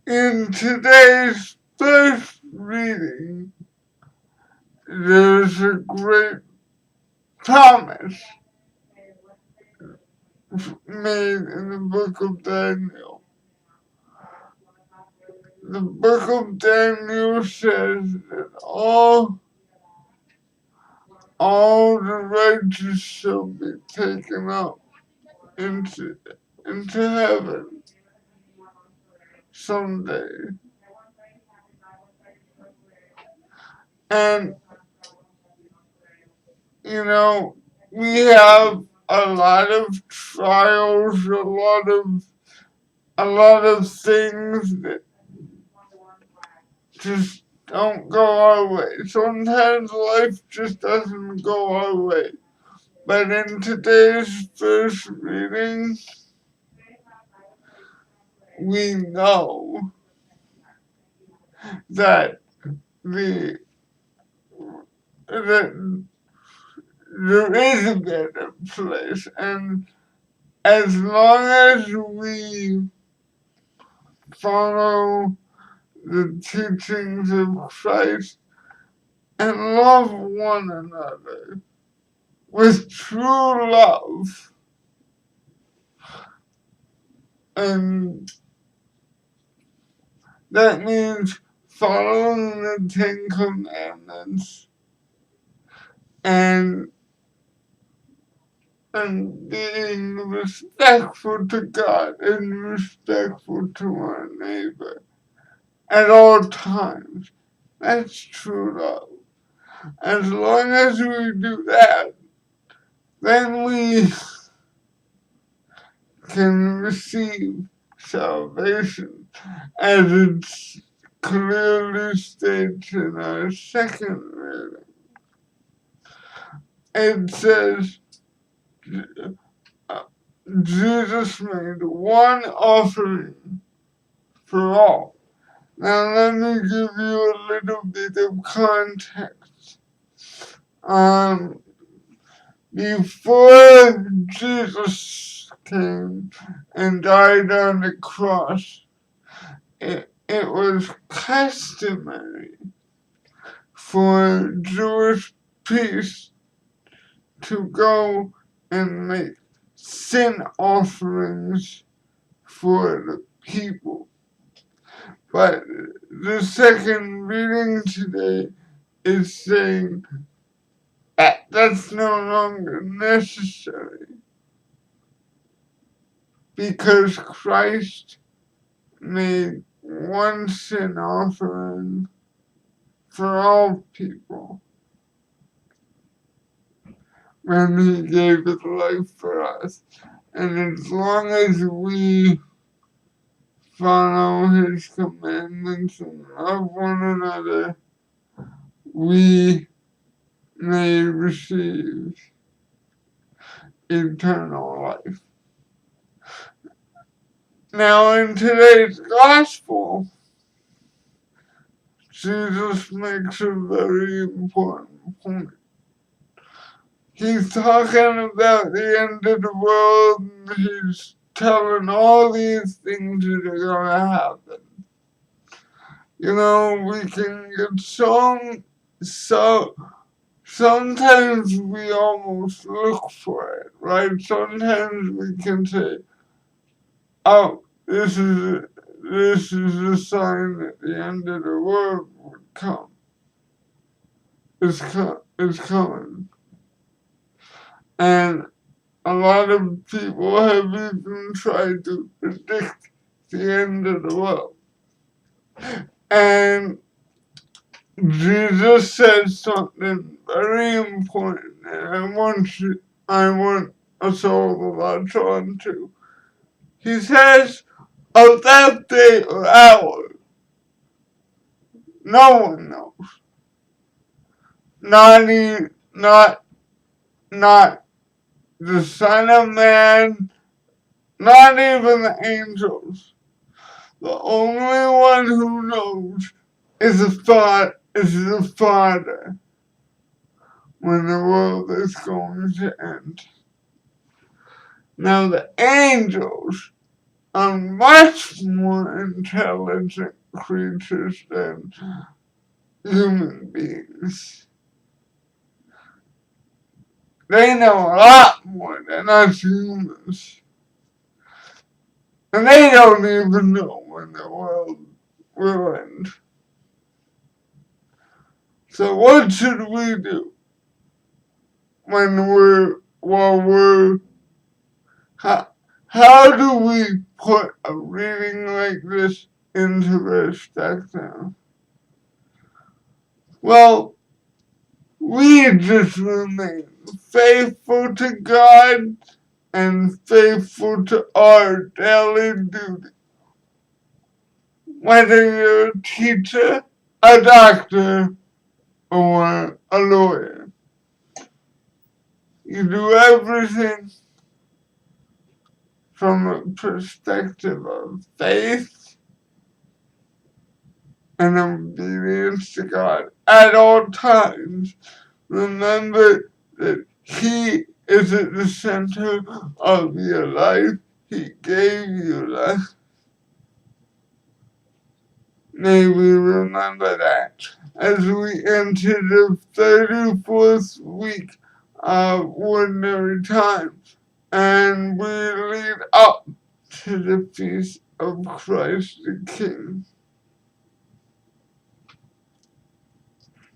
In today's first reading, there's a great promise made in the book of Daniel. The book of Daniel says that all the righteous shall be taken up into heaven someday. And we have a lot of trials, a lot of things that just don't go our way. Sometimes life just doesn't go our way. But in today's first reading, we know that the that there is a better place, and as long as we follow the teachings of Christ and love one another with true love, and that means following the Ten Commandments and being respectful to God and respectful to our neighbor at all times. That's true love. As long as we do that, then we can receive salvation, as it's clearly states in our second reading. It says, Jesus made one offering for all. Now let me give you a little bit of context. Before Jesus came and died on the cross, it was customary for Jewish priests to go and make sin offerings for the people. But the second reading today is saying that that's no longer necessary because Christ made one sin offering for all people when he gave his life for us. And as long as we follow his commandments and love one another, we may receive eternal life. Now in today's gospel, Jesus makes a very important point. He's talking about the end of the world, and he's telling all these things that are going to happen. We can get sometimes we almost look for it, right? Sometimes we can say, oh, this is a sign that the end of the world would come. It's coming. And a lot of people have even tried to predict the end of the world. And Jesus said something very important, and I want us all to latch on to. He says, of that day or hour, no one knows. Not the Son of Man, not even the angels. The only one who knows is the Father when the world is going to end. Now the angels are much more intelligent creatures than human beings. They know a lot more than us humans. And they don't even know when the world will end. So what should we do how do we put a reading like this into perspective? Well, we just remain faithful to God and faithful to our daily duty. Whether you're a teacher, a doctor, or a lawyer, you do everything from a perspective of faith and obedience to God at all times. Remember that He is at the center of your life. He gave you life. May we remember that as we enter the 34th week of ordinary time and we lead up to the feast of Christ the King.